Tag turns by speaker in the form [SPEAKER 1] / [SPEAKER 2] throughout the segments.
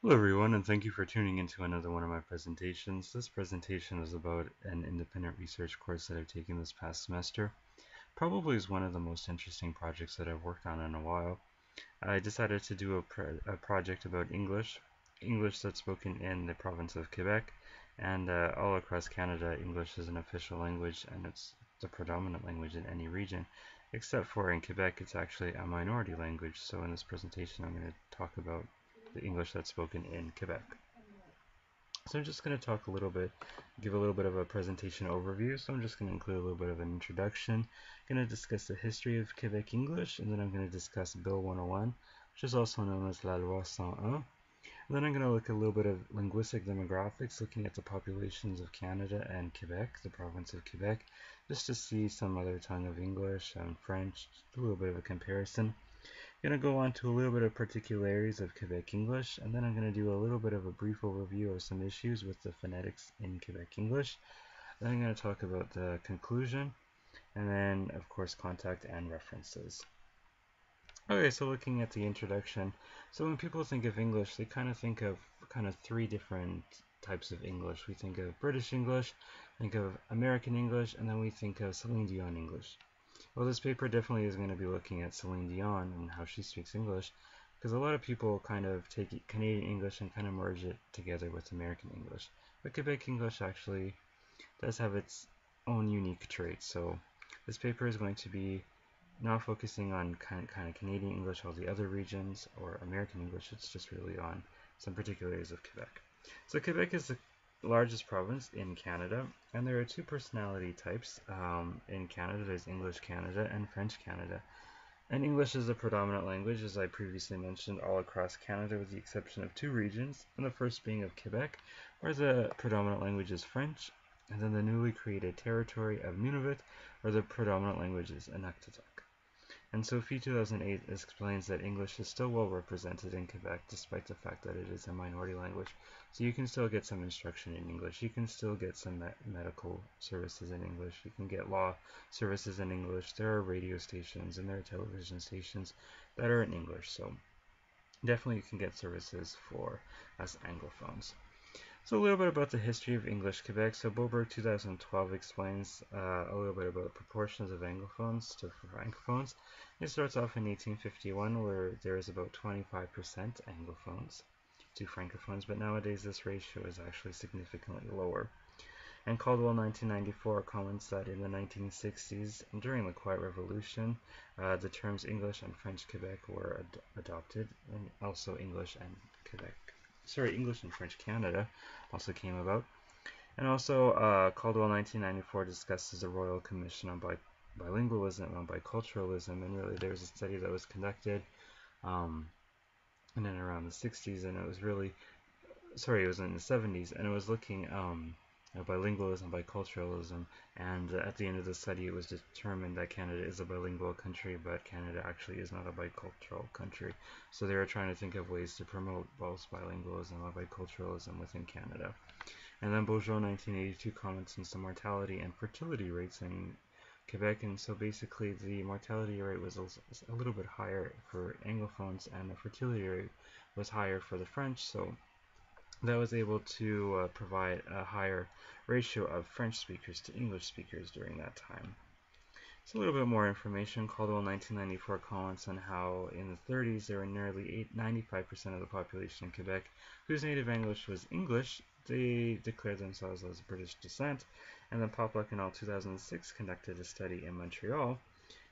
[SPEAKER 1] Hello everyone, and thank you for tuning into another one of my presentations. This presentation is about an independent research course that I've taken this past semester. Probably is one of the most interesting projects that I've worked on in a while. I decided to do a project about English that's spoken in the province of Quebec, and all across Canada, English is an official language, and it's the predominant language in any region, except for in Quebec, it's actually a minority language. So in this presentation, I'm going to talk about the English that's spoken in Quebec. So I'm just going to talk a little bit, give a little bit of a presentation overview. So I'm just going to include a little bit of an introduction. I'm going to discuss the history of Quebec English, and then I'm going to discuss Bill 101, which is also known as La Loi 101. And then I'm going to look at a little bit of linguistic demographics, looking at the populations of Canada and Quebec, the province of Quebec, just to see some mother tongue of English and French, a little bit of a comparison. I'm going to go on to a little bit of particularities of Quebec English, and then I'm going to do a little bit of a brief overview of some issues with the phonetics in Quebec English. Then I'm going to talk about the conclusion, and then, of course, contact and references. Okay, so looking at the introduction, so when people think of English, they kind of think of three different types of English. We think of British English, think of American English, and then we think of Celine Dion English. Well, this paper definitely is going to be looking at Celine Dion and how she speaks English, because a lot of people kind of take Canadian English and kind of merge it together with American English. But Quebec English actually does have its own unique traits. So this paper is going to be not focusing on kind of Canadian English, all the other regions, or American English. It's just really on some particular areas of Quebec. So Quebec is the largest province in Canada, and there are two personality types in Canada. There's English Canada and French Canada. And English is the predominant language, as I previously mentioned, all across Canada with the exception of two regions, and the first being of Quebec, where the predominant language is French, and then the newly created territory of Nunavut, where the predominant language is Inuktitut. And Sophie 2008 explains that English is still well represented in Quebec despite the fact that it is a minority language. So you can still get some instruction in English. You can still get some medical services in English. You can get law services in English. There are radio stations and there are television stations that are in English. So definitely you can get services for us Anglophones. So a little bit about the history of English Quebec. So Boberg 2012 explains a little bit about proportions of Anglophones to Francophones. It starts off in 1851 where there is about 25% Anglophones to Francophones, but nowadays this ratio is actually significantly lower. And Caldwell 1994 comments that in the 1960s, during the Quiet Revolution, the terms English and French Quebec were adopted, and also English and English and French Canada also came about. And also, Caldwell 1994 discusses the Royal Commission on Bilingualism and Biculturalism, and really there was a study that was conducted in and around the 60s, and it was really, it was in the 70s, and it was looking at bilingualism, biculturalism, and at the end of the study it was determined that Canada is a bilingual country, but Canada actually is not a bicultural country. So they were trying to think of ways to promote both bilingualism and biculturalism within Canada. And then Beaujeu 1982 comments on some mortality and fertility rates in Quebec, and so basically the mortality rate was a little bit higher for Anglophones, and the fertility rate was higher for the French, so that was able to provide a higher ratio of French speakers to English speakers during that time. So a little bit more information. Caldwell 1994 comments on how in the 30s there were nearly 95% of the population in Quebec whose native English was English. They declared themselves as British descent. And then Popluck in all 2006 conducted a study in Montreal,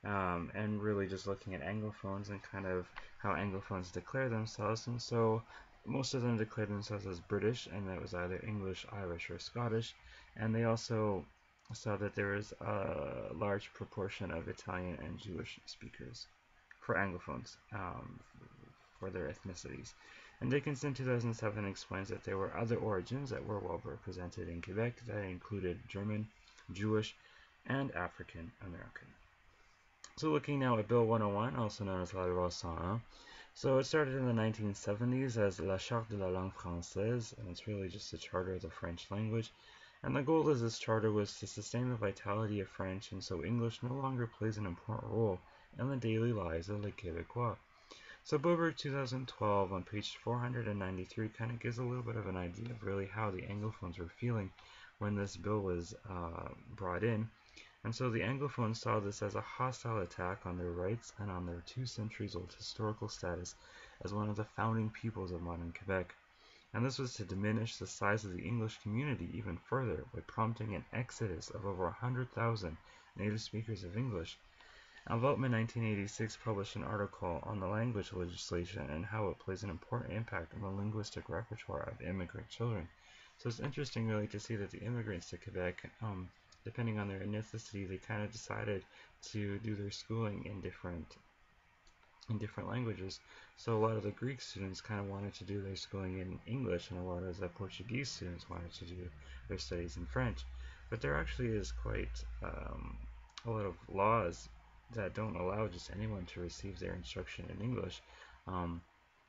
[SPEAKER 1] and really just looking at Anglophones and kind of how Anglophones declare themselves. And so most of them declared themselves as British, and that was either English, Irish, or Scottish. And they also saw that there is a large proportion of Italian and Jewish speakers for Anglophones, for their ethnicities. And Dickinson 2007 explains that there were other origins that were well represented in Quebec that included German, Jewish, and African American. So looking now at Bill 101, also known as La Loi 101. So it started in the 1970s as La Charte de la Langue Française, and it's really just a charter of the French language. And the goal of this charter was to sustain the vitality of French, and so English no longer plays an important role in the daily lives of the Québécois. So Boberg 2012 on page 493 kind of gives a little bit of an idea of really how the Anglophones were feeling when this bill was brought in. And so the Anglophones saw this as a hostile attack on their rights and on their 2 centuries-old historical status as one of the founding peoples of modern Quebec. And this was to diminish the size of the English community even further by prompting an exodus of over 100,000 native speakers of English. Veltman 1986 published an article on the language legislation and how it plays an important impact on the linguistic repertoire of immigrant children. So it's interesting really to see that the immigrants to Quebec, depending on their ethnicity, they kind of decided to do their schooling in different languages. So a lot of the Greek students kind of wanted to do their schooling in English, and a lot of the Portuguese students wanted to do their studies in French. But there actually is quite a lot of laws that don't allow just anyone to receive their instruction in English.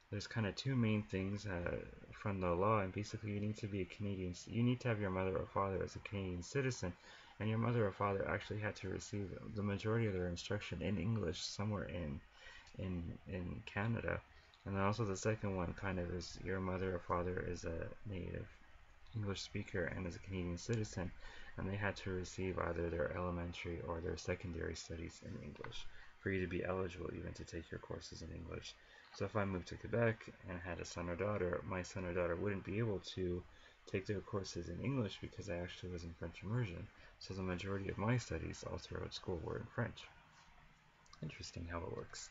[SPEAKER 1] There's kind of 2 main things from the law, and basically you need to be a Canadian. You need to have your mother or father as a Canadian citizen, and your mother or father actually had to receive the majority of their instruction in English somewhere in Canada. And then also the second one kind of is your mother or father is a native English speaker and is a Canadian citizen, and they had to receive either their elementary or their secondary studies in English for you to be eligible even to take your courses in English. So if I moved to Quebec and had a son or daughter, my son or daughter wouldn't be able to take their courses in English because I actually was in French immersion. So the majority of my studies all throughout school were in French. Interesting how it works.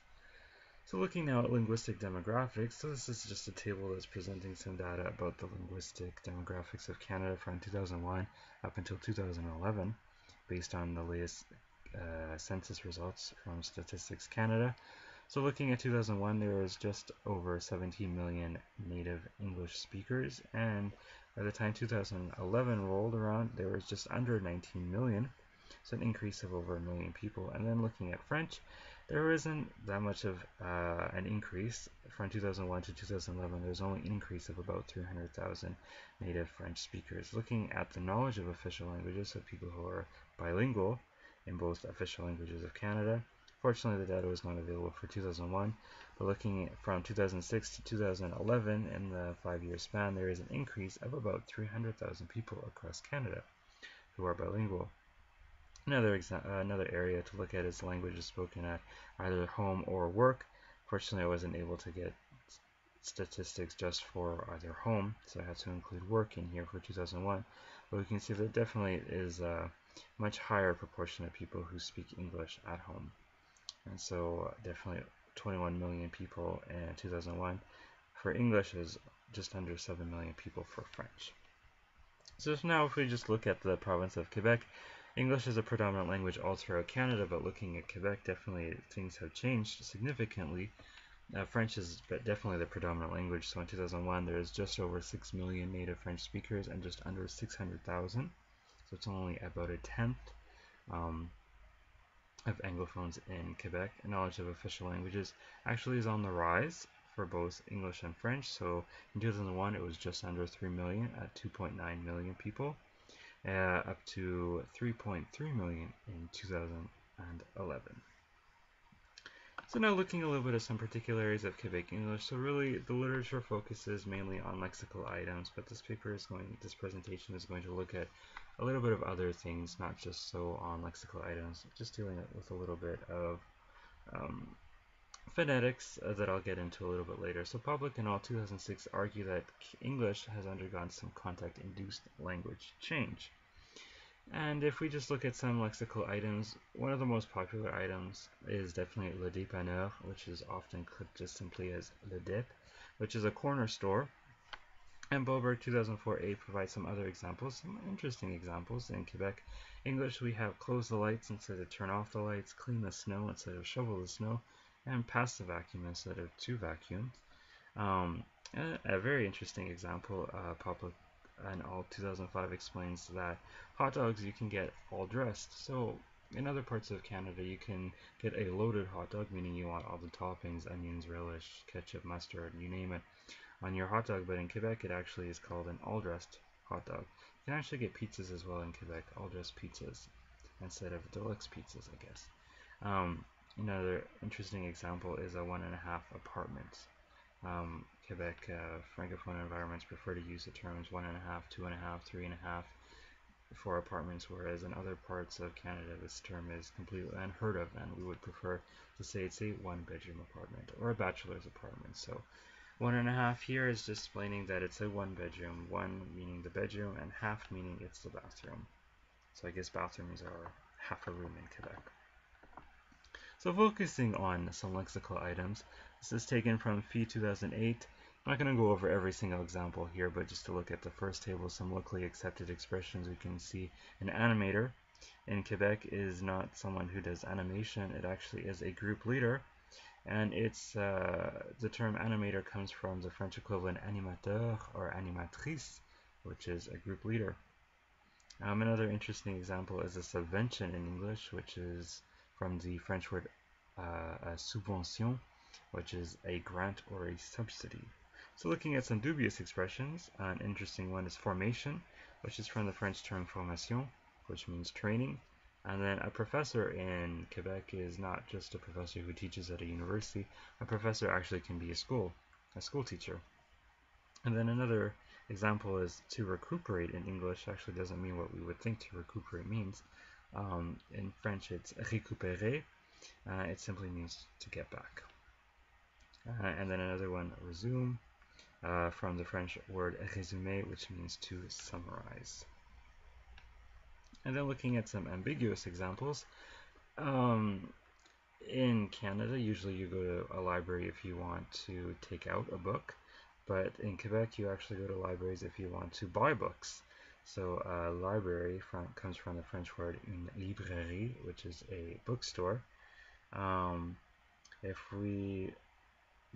[SPEAKER 1] So looking now at linguistic demographics, so this is just a table that's presenting some data about the linguistic demographics of Canada from 2001 up until 2011, based on the latest census results from Statistics Canada. So looking at 2001, there was just over 17 million native English speakers, and by the time 2011 rolled around, there was just under 19 million, so an increase of over a million people. And then looking at French, there isn't that much of an increase from 2001 to 2011. There's only an increase of about 300,000 native French speakers. Looking at the knowledge of official languages, so people who are bilingual in both official languages of Canada. Fortunately, the data was not available for 2001, but looking at from 2006 to 2011 in the 5-year span, there is an increase of about 300,000 people across Canada who are bilingual. Another area to look at is languages spoken at either home or work. Fortunately, I wasn't able to get statistics just for either home, so I had to include work in here for 2001. But we can see that definitely is a much higher proportion of people who speak English at home. And so definitely 21 million people in 2001. For English is just under 7 million people for French. So now if we just look at the province of Quebec, English is a predominant language all throughout Canada, but looking at Quebec, definitely things have changed significantly. French is definitely the predominant language, so in 2001 there is just over 6 million native French speakers and just under 600,000, so it's only about a tenth of Anglophones in Quebec. Knowledge of official languages actually is on the rise for both English and French, so in 2001 it was just under 3 million at 2.9 million people. Up to 3.3 million in 2011. So now looking a little bit at some particular areas of Quebec English. So really the literature focuses mainly on lexical items, but this presentation is going to look at a little bit of other things, not just so on lexical items, just dealing with a little bit of phonetics that I'll get into a little bit later. So Public and all 2006 argue that English has undergone some contact-induced language change. And if we just look at some lexical items, one of the most popular items is definitely Le Dépanneur, which is often clipped just simply as Le Dip, which is a corner store. And Boberg 2004a provides some other examples, some interesting examples. In Quebec English, we have close the lights instead of turn off the lights, clean the snow instead of shovel the snow, and pass the vacuum instead of to vacuum. A very interesting example, Public and all 2005 explains that hot dogs you can get all dressed. So in other parts of Canada, you can get a loaded hot dog, meaning you want all the toppings, onions, relish, ketchup, mustard, you name it, on your hot dog. But in Quebec, it actually is called an all-dressed hot dog. You can actually get pizzas as well in Quebec, all-dressed pizzas, instead of deluxe pizzas, I guess. Another interesting example is a 1.5 apartment. Quebec francophone environments prefer to use the terms 1.5, 2.5, 3.5 for apartments, whereas in other parts of Canada this term is completely unheard of, and we would prefer to say it's a one-bedroom apartment or a bachelor's apartment. So 1.5 here is just explaining that it's a one bedroom, one meaning the bedroom and half meaning it's the bathroom. So I guess bathrooms are half a room in Quebec. So focusing on some lexical items, this is taken from FEE 2008. I'm not going to go over every single example here, but just to look at the first table, some locally accepted expressions, we can see an animator in Quebec is not someone who does animation, it actually is a group leader. And it's the term animator comes from the French equivalent animateur or animatrice, which is a group leader. Another interesting example is a subvention in English, which is from the French word subvention, which is a grant or a subsidy. So looking at some dubious expressions, an interesting one is formation, which is from the French term formation, which means training. And then a professor in Quebec is not just a professor who teaches at a university. A professor actually can be a school teacher. And then another example is to recuperate in English actually doesn't mean what we would think to recuperate means. In French it's récupérer. It simply means to get back. And then another one, resume, from the French word résumé, which means to summarize. And then looking at some ambiguous examples. In Canada, usually you go to a library if you want to take out a book, but in Quebec you actually go to libraries if you want to buy books. So a library comes from the French word une librairie, which is a bookstore. If we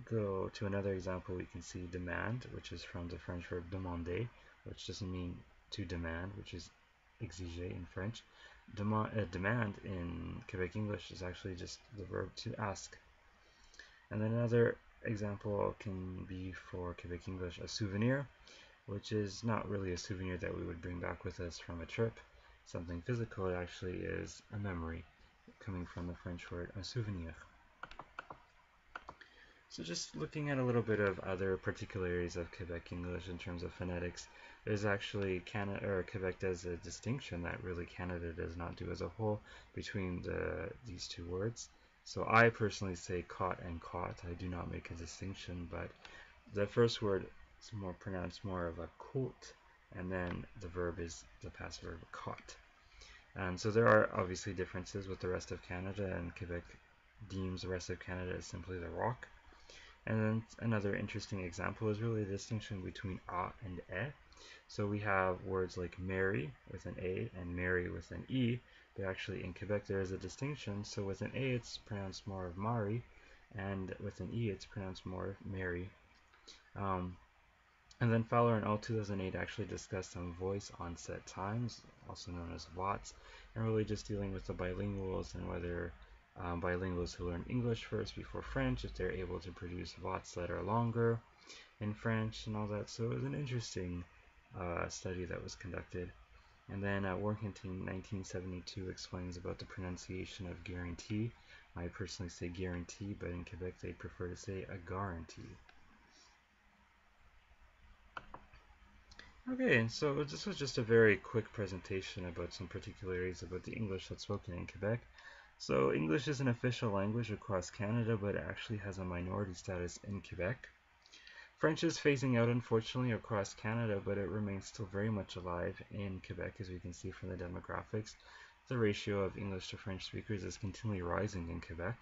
[SPEAKER 1] go to another example, we can see demand, which is from the French verb demander, which doesn't mean to demand, which is exiger in French. Demand in Quebec English is actually just the verb to ask. And then another example can be for Quebec English a souvenir, which is not really a souvenir that we would bring back with us from a trip. Something physical, it actually is a memory, coming from the French word un souvenir. So just looking at a little bit of other particularities of Quebec English in terms of phonetics, there's actually Quebec does a distinction that really Canada does not do as a whole between these two words. So I personally say caught and caught. I do not make a distinction, but the first word is more pronounced more of a cote, and then the verb is the past verb caught. So there are obviously differences with the rest of Canada, and Quebec deems the rest of Canada as simply the rock. And then another interesting example is really the distinction between a and e. So we have words like Mary with an a and Mary with an e, but actually in Quebec there is a distinction. So with an a it's pronounced more of Mari, and with an e it's pronounced more of Mary. And then Fowler and all 2008 actually discussed some voice onset times, also known as VOTs, and really just dealing with the bilinguals and whether bilinguals who learn English first before French, if they're able to produce VOTs that are longer in French and all that. So it was an interesting study that was conducted. And then Workington 1972 explains about the pronunciation of guarantee. I personally say guarantee, but in Quebec they prefer to say a guarantee. Okay, and so this was just a very quick presentation about some particularities about the English that's spoken in Quebec. So English is an official language across Canada, but it actually has a minority status in Quebec. French is phasing out, unfortunately, across Canada, but it remains still very much alive in Quebec, as we can see from the demographics. The ratio of English to French speakers is continually rising in Quebec.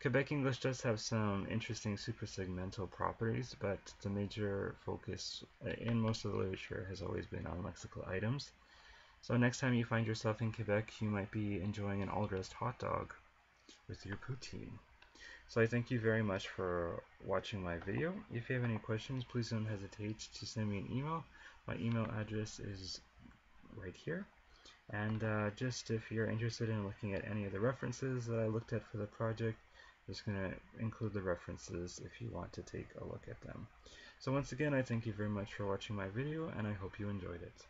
[SPEAKER 1] Quebec English does have some interesting suprasegmental properties, but the major focus in most of the literature has always been on lexical items. So next time you find yourself in Quebec, you might be enjoying an all-dressed hot dog with your poutine. So I thank you very much for watching my video. If you have any questions, please don't hesitate to send me an email. My email address is right here. And just if you're interested in looking at any of the references that I looked at for the project, I'm just going to include the references if you want to take a look at them. So once again, I thank you very much for watching my video, and I hope you enjoyed it.